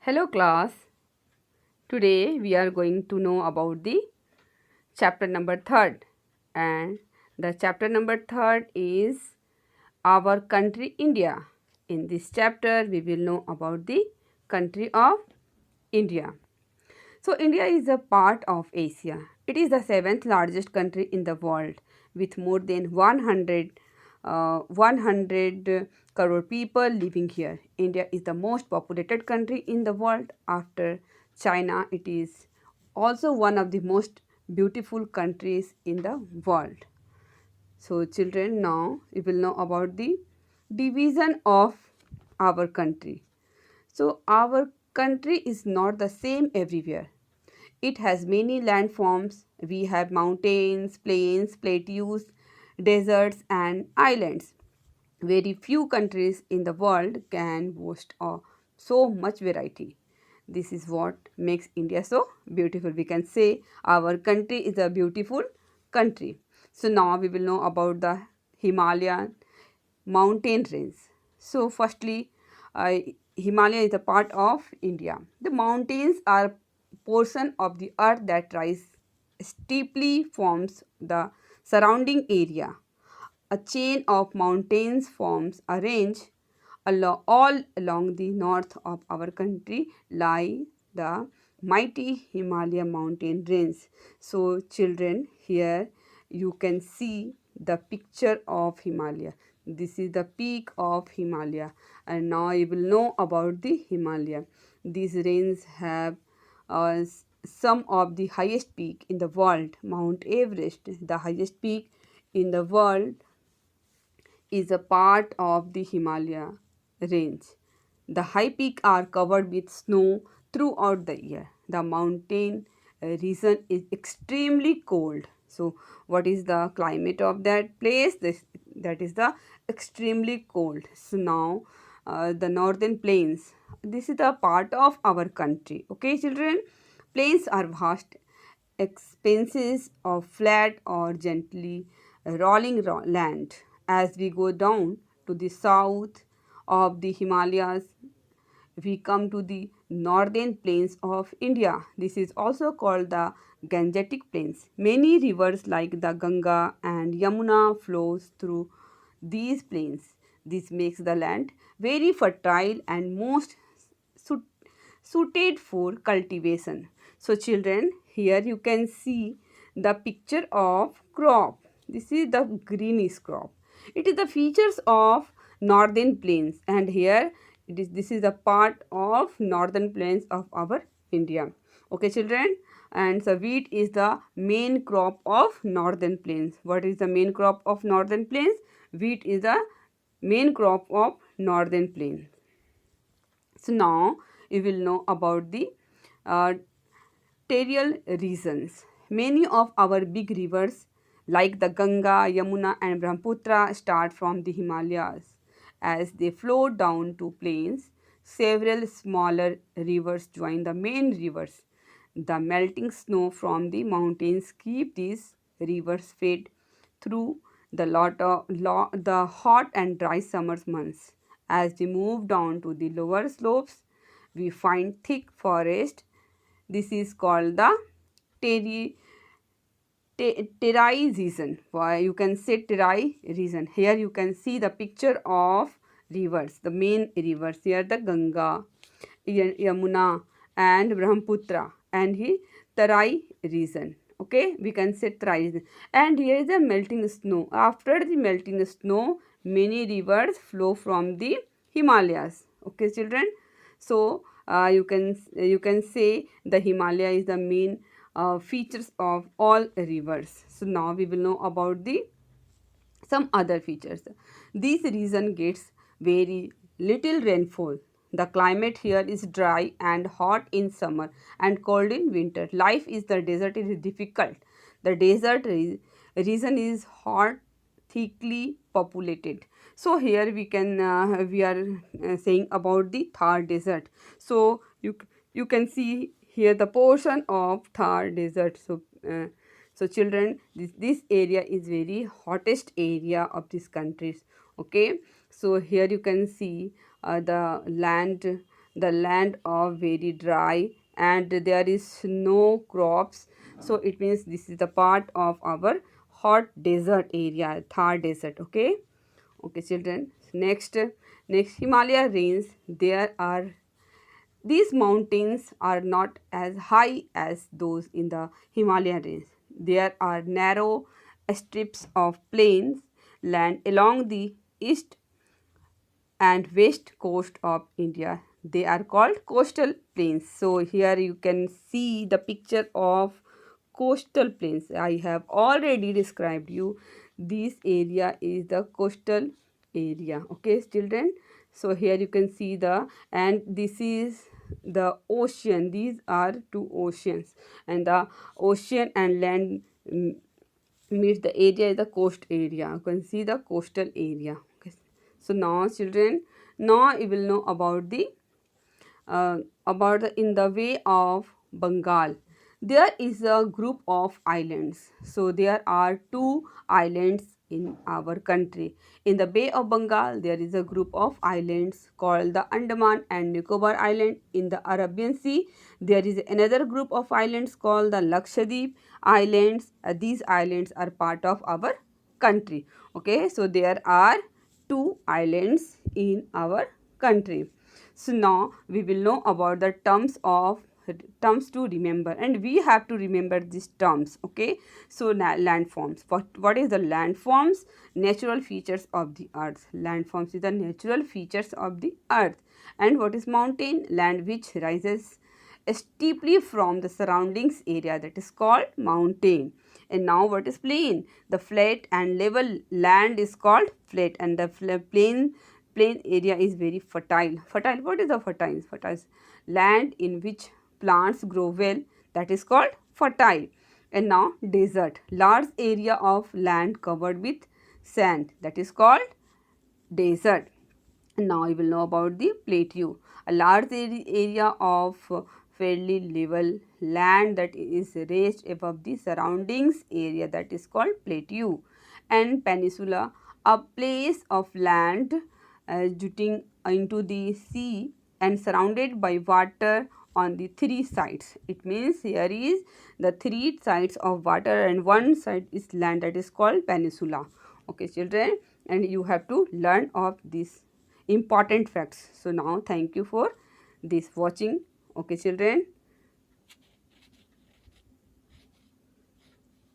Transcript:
Hello class. Today we are going to know about the chapter number 3rd, and the chapter number 3rd is our country India. In this chapter we will know about the country of India. So India is a part of Asia. It is the seventh largest country in the world with more than 100 crore people living here. India is the most populated country in the world after China. It is also one of the most beautiful countries in the world. So children, now you will know about the division of our country. So our country is not the same everywhere. It has many landforms. We have mountains, plains, plateaus, deserts, and islands. Very few countries in the world can boast of so much variety. This is what makes India so beautiful. We can say our country is a beautiful country. So now we will know about the Himalayan mountain range. So firstly, Himalaya is a part of India. The mountains are portion of the earth that rise steeply forms the surrounding area. A chain of mountains forms a range. All along the north of our country lie the mighty Himalaya mountain range. So children, here you can see the picture of Himalaya. This is the peak of Himalaya, and now you will know about the Himalaya. These ranges have some of the highest peak in the world. Mount Everest, the highest peak in the world, is a part of the Himalaya range. The high peaks are covered with snow throughout the year. The mountain region is extremely cold. So, what is the climate of that place? That is the extremely cold. So, now the northern plains. This is the part of our country. Okay, children? Plains are vast expanses of flat or gently rolling land. As we go down to the south of the Himalayas, we come to the northern plains of India. This is also called the Gangetic Plains. Many rivers like the Ganga and Yamuna flows through these plains. This makes the land very fertile and most suit, suited for cultivation. So children, here you can see the picture of crop. This is the greenish crop. It is the features of northern plains, and here this is a part of northern plains of our India. Okay children, and so wheat is the main crop of northern plains. What is the main crop of northern plains? Wheat is the main crop of northern plains. So now you will know about the uh, territorial regions. Many of our big rivers like the Ganga, Yamuna and Brahmaputra start from the Himalayas. As they flow down to plains, several smaller rivers join the main rivers. The melting snow from the mountains keep these rivers fed through the hot and dry summer months. As we move down to the lower slopes, we find thick forest. This is called the terri, Terai region. Why you can say Terai region. Here you can see the picture of rivers, the main rivers. Here the Ganga, Yamuna and Brahmaputra, and here Terai region. Okay, we can say Terai region. And here is the melting snow. After the melting snow, many rivers flow from the Himalayas. Okay, children. So you can say the Himalaya is the main features of all rivers. So now we will know about the some other features. This region gets very little rainfall. The climate here is dry and hot in summer and cold in winter. Life is the desert is difficult. The region is hot, thickly populated. So here we are saying about the Thar desert. So you can see here the portion of Thar desert. So children, this area is very hottest area of this country. Okay, so here you can see the land the land of very dry and there is no crops. So it means this is the part of our hot desert area, Thar desert. Okay, okay children. Next Himalaya range. There are these mountains are not as high as those in the Himalaya range. There are narrow strips of plains land along the east and west coast of India. They are called coastal plains. So here you can see the picture of coastal plains. I have already described you. This area is the coastal area. Okay, children. So here you can see and this is the ocean. These are two oceans, and the ocean and land meets the area is the coast area. You can see the coastal area. Okay. So now children, now you will know about the in the way of Bengal. There is a group of islands. So there are two islands in our country. In the Bay of Bengal, there is a group of islands called the Andaman and Nicobar Island. In the Arabian Sea, there is another group of islands called the Lakshadweep Islands. These islands are part of our country. Okay, so there are two islands in our country. So now we will know about the terms to remember, and we have to remember these terms. Okay, so landforms. What is the landforms? Natural features of the earth. Landforms is the natural features of the earth. And what is mountain? Land which rises steeply from the surroundings area, that is called mountain. And now what is plain? The flat and level land is called flat, and the plain area is very fertile. Fertile, what is the fertile? Fertile land in which plants grow well, that is called fertile. And now desert, large area of land covered with sand, that is called desert. And now you will know about the plateau, a large area of fairly level land that is raised above the surroundings area, that is called plateau. And peninsula, a place of land jutting into the sea and surrounded by water on the three sides. It means here is the three sides of water and one side is land, that is called peninsula. Okay children, and you have to learn of these important facts. So now thank you for this watching. Okay children.